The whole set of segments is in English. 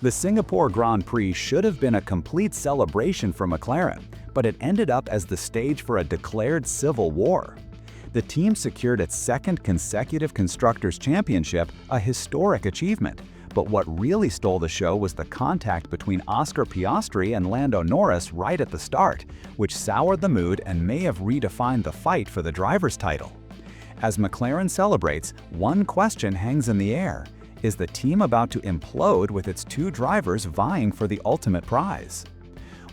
The Singapore Grand Prix should have been a complete celebration for McLaren, but it ended up as the stage for a declared civil war. The team secured its second consecutive Constructors' Championship, a historic achievement. But what really stole the show was the contact between Oscar Piastri and Lando Norris right at the start, which soured the mood and may have redefined the fight for the driver's title. As McLaren celebrates, one question hangs in the air. Is the team about to implode with its two drivers vying for the ultimate prize?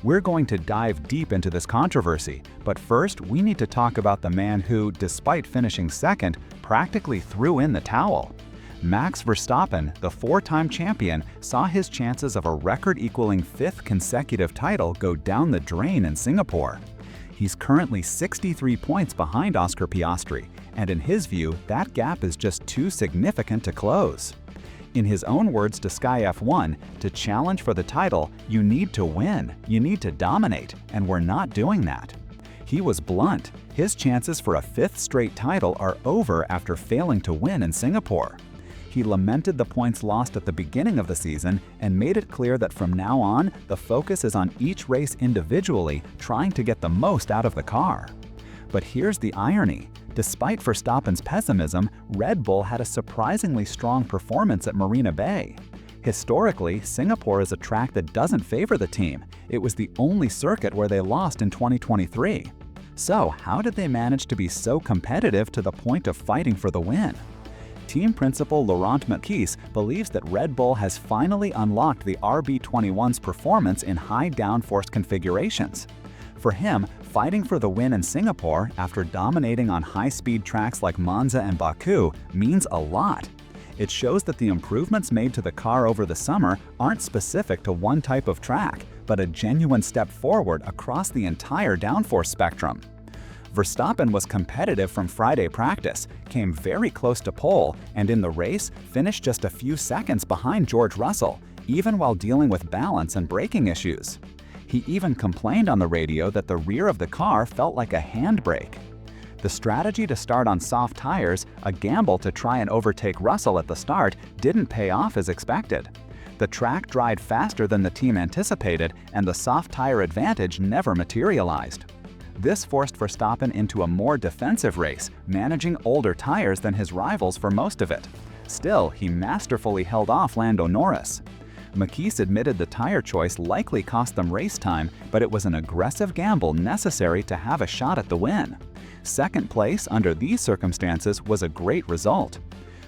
We're going to dive deep into this controversy, but first we need to talk about the man who, despite finishing second, practically threw in the towel. Max Verstappen, the four-time champion, saw his chances of a record-equaling fifth consecutive title go down the drain in Singapore. He's currently 63 points behind Oscar Piastri, and in his view, that gap is just too significant to close. In his own words to Sky F1, to challenge for the title, you need to win, you need to dominate, and we're not doing that. He was blunt. His chances for a fifth straight title are over after failing to win in Singapore. He lamented the points lost at the beginning of the season and made it clear that from now on, the focus is on each race individually, trying to get the most out of the car. But here's the irony. Despite Verstappen's pessimism, Red Bull had a surprisingly strong performance at Marina Bay. Historically, Singapore is a track that doesn't favor the team. It was the only circuit where they lost in 2023. So, how did they manage to be so competitive to the point of fighting for the win? Team principal Laurent Mekies believes that Red Bull has finally unlocked the RB21's performance in high downforce configurations. For him, fighting for the win in Singapore after dominating on high-speed tracks like Monza and Baku means a lot. It shows that the improvements made to the car over the summer aren't specific to one type of track, but a genuine step forward across the entire downforce spectrum. Verstappen was competitive from Friday practice, came very close to pole, and in the race finished just a few seconds behind George Russell, even while dealing with balance and braking issues. He even complained on the radio that the rear of the car felt like a handbrake. The strategy to start on soft tires, a gamble to try and overtake Russell at the start, didn't pay off as expected. The track dried faster than the team anticipated, and the soft tire advantage never materialized. This forced Verstappen into a more defensive race, managing older tires than his rivals for most of it. Still, he masterfully held off Lando Norris. Mekies admitted the tire choice likely cost them race time, but it was an aggressive gamble necessary to have a shot at the win. Second place under these circumstances was a great result.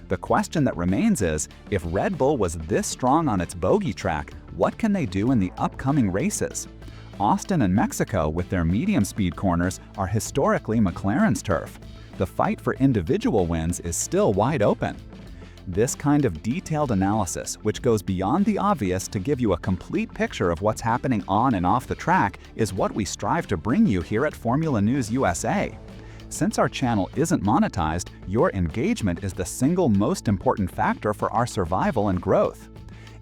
The question that remains is, if Red Bull was this strong on its bogey track, what can they do in the upcoming races? Austin and Mexico, with their medium-speed corners, are historically McLaren's turf. The fight for individual wins is still wide open. This kind of detailed analysis, which goes beyond the obvious to give you a complete picture of what's happening on and off the track, is what we strive to bring you here at Formula News USA. Since our channel isn't monetized, your engagement is the single most important factor for our survival and growth.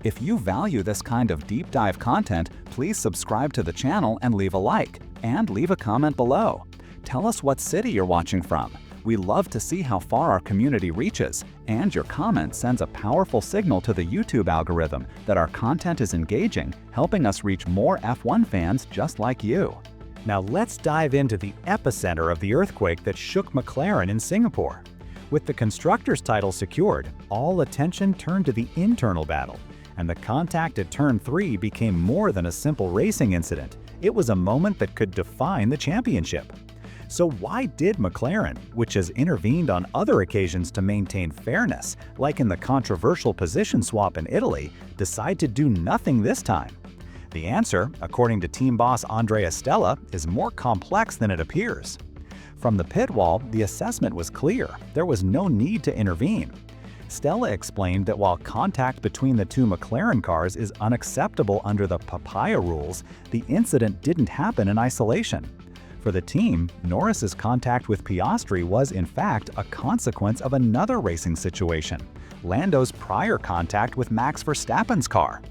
If you value this kind of deep dive content, please subscribe to the channel and leave a like, and leave a comment below. Tell us what city you're watching from. We love to see how far our community reaches, and your comment sends a powerful signal to the YouTube algorithm that our content is engaging, helping us reach more F1 fans just like you. Now let's dive into the epicenter of the earthquake that shook McLaren in Singapore. With the Constructors' title secured, all attention turned to the internal battle, and the contact at Turn 3 became more than a simple racing incident. It was a moment that could define the championship. So why did McLaren, which has intervened on other occasions to maintain fairness, like in the controversial position swap in Italy, decide to do nothing this time? The answer, according to team boss Andrea Stella, is more complex than it appears. From the pit wall, the assessment was clear. There was no need to intervene. Stella explained that while contact between the two McLaren cars is unacceptable under the papaya rules, the incident didn't happen in isolation. For the team, Norris's contact with Piastri was in fact a consequence of another racing situation, Lando's prior contact with Max Verstappen's car.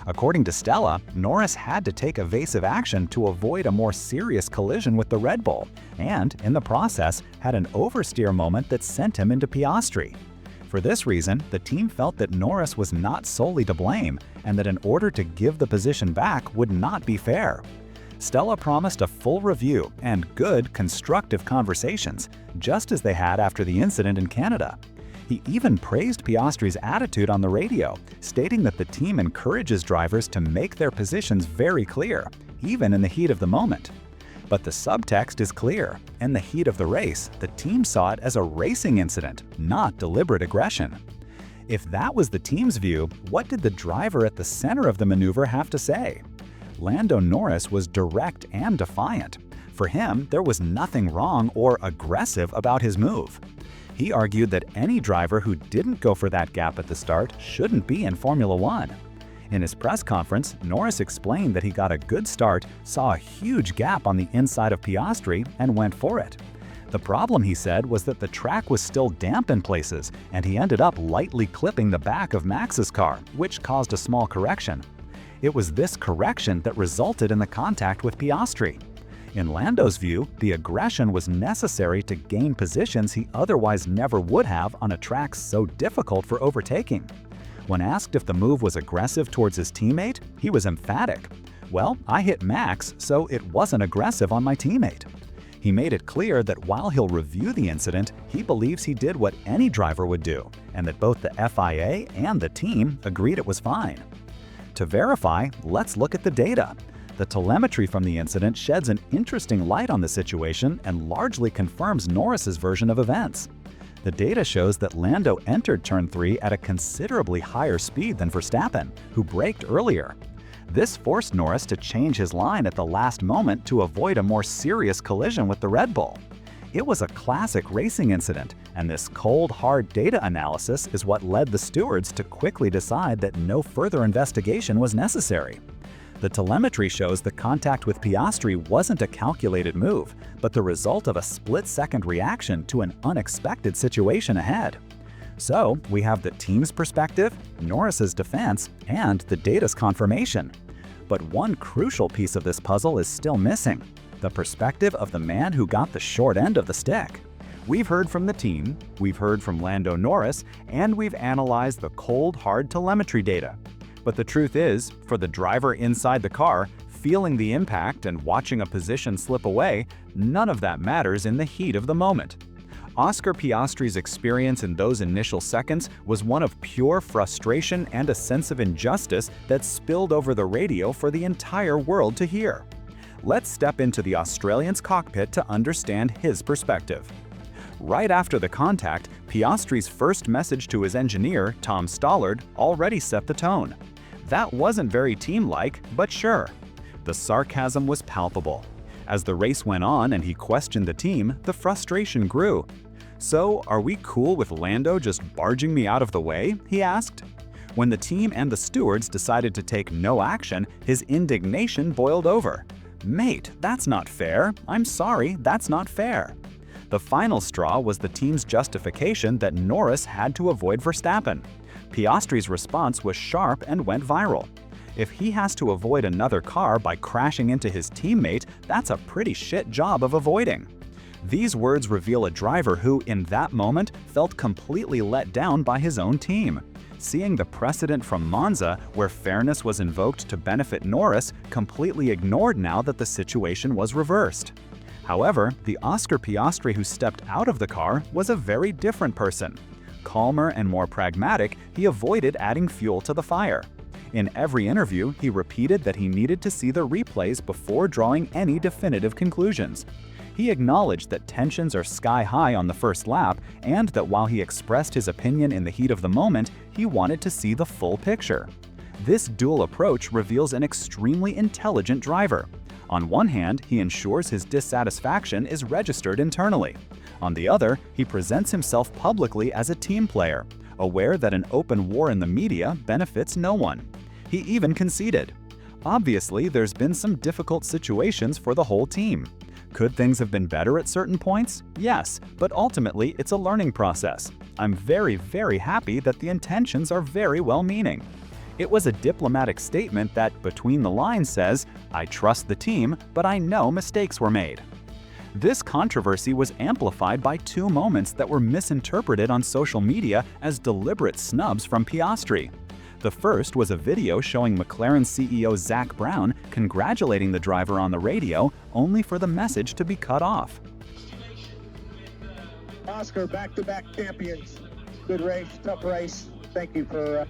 According to Stella, Norris had to take evasive action to avoid a more serious collision with the Red Bull, and in the process had an oversteer moment that sent him into Piastri. For this reason, the team felt that Norris was not solely to blame, and that in order to give the position back would not be fair. Stella promised a full review and good, constructive conversations, just as they had after the incident in Canada. He even praised Piastri's attitude on the radio, stating that the team encourages drivers to make their positions very clear, even in the heat of the moment. But the subtext is clear. In the heat of the race, the team saw it as a racing incident, not deliberate aggression. If that was the team's view, what did the driver at the center of the maneuver have to say? Lando Norris was direct and defiant. For him, there was nothing wrong or aggressive about his move. He argued that any driver who didn't go for that gap at the start shouldn't be in Formula One. In his press conference, Norris explained that he got a good start, saw a huge gap on the inside of Piastri, and went for it. The problem, he said, was that the track was still damp in places, and he ended up lightly clipping the back of Max's car, which caused a small correction. It was this correction that resulted in the contact with Piastri. In Lando's view, the aggression was necessary to gain positions he otherwise never would have on a track so difficult for overtaking. When asked if the move was aggressive towards his teammate, he was emphatic. "Well, I hit Max, so it wasn't aggressive on my teammate." He made it clear that while he'll review the incident, he believes he did what any driver would do, and that both the FIA and the team agreed it was fine. To verify, let's look at the data. The telemetry from the incident sheds an interesting light on the situation and largely confirms Norris's version of events. The data shows that Lando entered Turn 3 at a considerably higher speed than Verstappen, who braked earlier. This forced Norris to change his line at the last moment to avoid a more serious collision with the Red Bull. It was a classic racing incident, and this cold, hard data analysis is what led the stewards to quickly decide that no further investigation was necessary. The telemetry shows the contact with Piastri wasn't a calculated move, but the result of a split-second reaction to an unexpected situation ahead. So, we have the team's perspective, Norris's defense, and the data's confirmation. But one crucial piece of this puzzle is still missing: the perspective of the man who got the short end of the stick. We've heard from the team, we've heard from Lando Norris, and we've analyzed the cold, hard telemetry data. But the truth is, for the driver inside the car, feeling the impact and watching a position slip away, none of that matters in the heat of the moment. Oscar Piastri's experience in those initial seconds was one of pure frustration and a sense of injustice that spilled over the radio for the entire world to hear. Let's step into the Australian's cockpit to understand his perspective. Right after the contact, Piastri's first message to his engineer, Tom Stollard, already set the tone. That wasn't very team-like, but sure. The sarcasm was palpable. As the race went on and he questioned the team, the frustration grew. "So, are we cool with Lando just barging me out of the way?" he asked. When the team and the stewards decided to take no action, his indignation boiled over. "Mate, that's not fair. I'm sorry, that's not fair." The final straw was the team's justification that Norris had to avoid Verstappen. Piastri's response was sharp and went viral. If he has to avoid another car by crashing into his teammate, that's a pretty shit job of avoiding. These words reveal a driver who, in that moment, felt completely let down by his own team. Seeing the precedent from Monza, where fairness was invoked to benefit Norris, completely ignored now that the situation was reversed. However, the Oscar Piastri who stepped out of the car was a very different person. Calmer and more pragmatic, he avoided adding fuel to the fire. In every interview, he repeated that he needed to see the replays before drawing any definitive conclusions. He acknowledged that tensions are sky-high on the first lap, and that while he expressed his opinion in the heat of the moment, he wanted to see the full picture. This dual approach reveals an extremely intelligent driver. On one hand, he ensures his dissatisfaction is registered internally. On the other, he presents himself publicly as a team player, aware that an open war in the media benefits no one. He even conceded. Obviously, there's been some difficult situations for the whole team. Could things have been better at certain points? Yes, but ultimately it's a learning process. I'm very, very happy that the intentions are very well-meaning. It was a diplomatic statement that, between the lines, says, "I trust the team, but I know mistakes were made." This controversy was amplified by two moments that were misinterpreted on social media as deliberate snubs from Piastri. The first was a video showing McLaren CEO Zak Brown congratulating the driver on the radio, only for the message to be cut off. Oscar, back-to-back champions. Good race, tough race. Thank you for...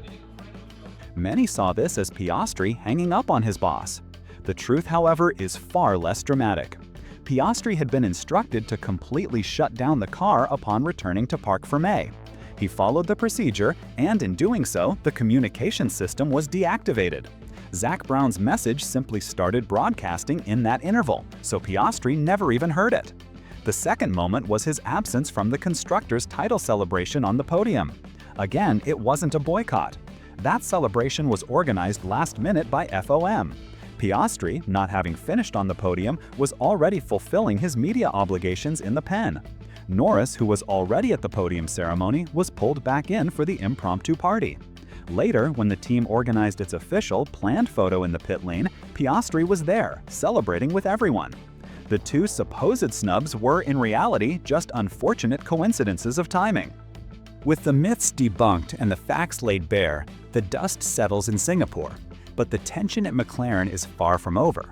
Many saw this as Piastri hanging up on his boss. The truth, however, is far less dramatic. Piastri had been instructed to completely shut down the car upon returning to Parc Fermé. He followed the procedure, and in doing so, the communication system was deactivated. Zak Brown's message simply started broadcasting in that interval, so Piastri never even heard it. The second moment was his absence from the constructors' title celebration on the podium. Again, it wasn't a boycott. That celebration was organized last minute by FOM. Piastri, not having finished on the podium, was already fulfilling his media obligations in the pen. Norris, who was already at the podium ceremony, was pulled back in for the impromptu party. Later, when the team organized its official, planned photo in the pit lane, Piastri was there, celebrating with everyone. The two supposed snubs were, in reality, just unfortunate coincidences of timing. With the myths debunked and the facts laid bare, the dust settles in Singapore, but the tension at McLaren is far from over.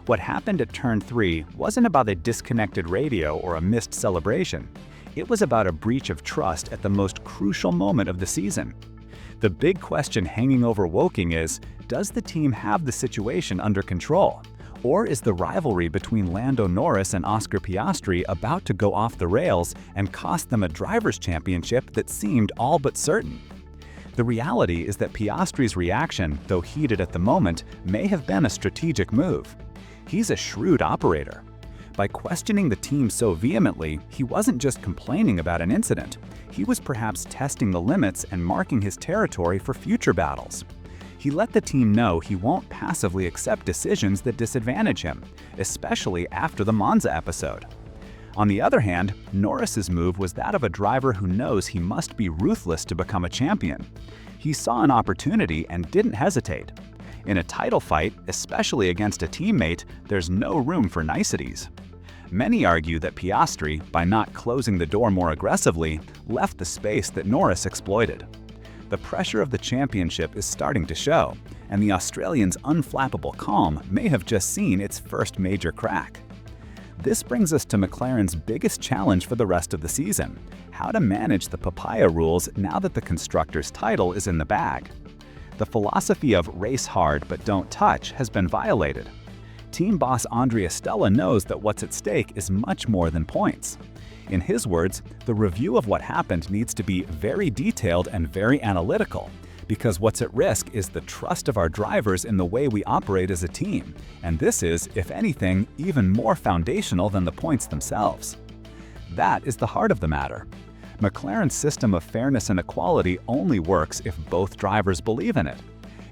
What happened at Turn 3 wasn't about a disconnected radio or a missed celebration. It was about a breach of trust at the most crucial moment of the season. The big question hanging over Woking is, does the team have the situation under control? Or is the rivalry between Lando Norris and Oscar Piastri about to go off the rails and cost them a driver's championship that seemed all but certain? The reality is that Piastri's reaction, though heated at the moment, may have been a strategic move. He's a shrewd operator. By questioning the team so vehemently, he wasn't just complaining about an incident. He was perhaps testing the limits and marking his territory for future battles. He let the team know he won't passively accept decisions that disadvantage him, especially after the Monza episode. On the other hand, Norris's move was that of a driver who knows he must be ruthless to become a champion. He saw an opportunity and didn't hesitate. In a title fight, especially against a teammate, there's no room for niceties. Many argue that Piastri, by not closing the door more aggressively, left the space that Norris exploited. The pressure of the championship is starting to show, and the Australian's unflappable calm may have just seen its first major crack. This brings us to McLaren's biggest challenge for the rest of the season: how to manage the papaya rules now that the constructors' title is in the bag. The philosophy of race hard but don't touch has been violated. Team boss Andrea Stella knows that what's at stake is much more than points. In his words, the review of what happened needs to be very detailed and very analytical, because what's at risk is the trust of our drivers in the way we operate as a team, and this is, if anything, even more foundational than the points themselves. That is the heart of the matter. McLaren's system of fairness and equality only works if both drivers believe in it.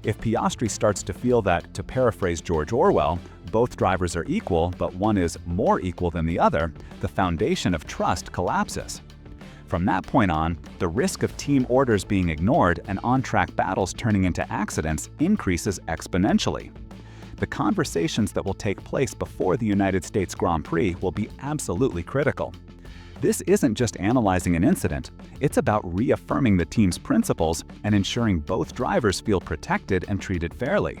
If Piastri starts to feel that, to paraphrase George Orwell, both drivers are equal, but one is more equal than the other, the foundation of trust collapses. From that point on, the risk of team orders being ignored and on-track battles turning into accidents increases exponentially. The conversations that will take place before the United States Grand Prix will be absolutely critical. This isn't just analyzing an incident, it's about reaffirming the team's principles and ensuring both drivers feel protected and treated fairly.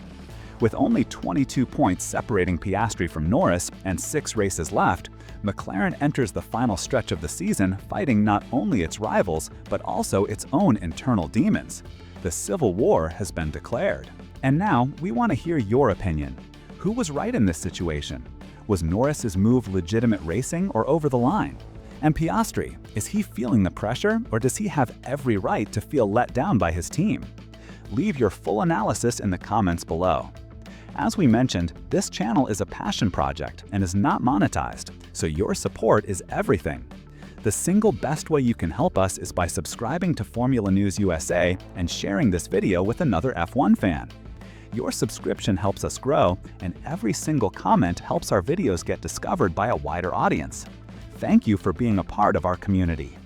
With only 22 points separating Piastri from Norris and 6 races left, McLaren enters the final stretch of the season fighting not only its rivals, but also its own internal demons. The Civil War has been declared. And now, we want to hear your opinion. Who was right in this situation? Was Norris's move legitimate racing or over the line? And Piastri, is he feeling the pressure, or does he have every right to feel let down by his team? Leave your full analysis in the comments below. As we mentioned, this channel is a passion project and is not monetized, so your support is everything. The single best way you can help us is by subscribing to Formula News USA and sharing this video with another F1 fan. Your subscription helps us grow, and every single comment helps our videos get discovered by a wider audience. Thank you for being a part of our community.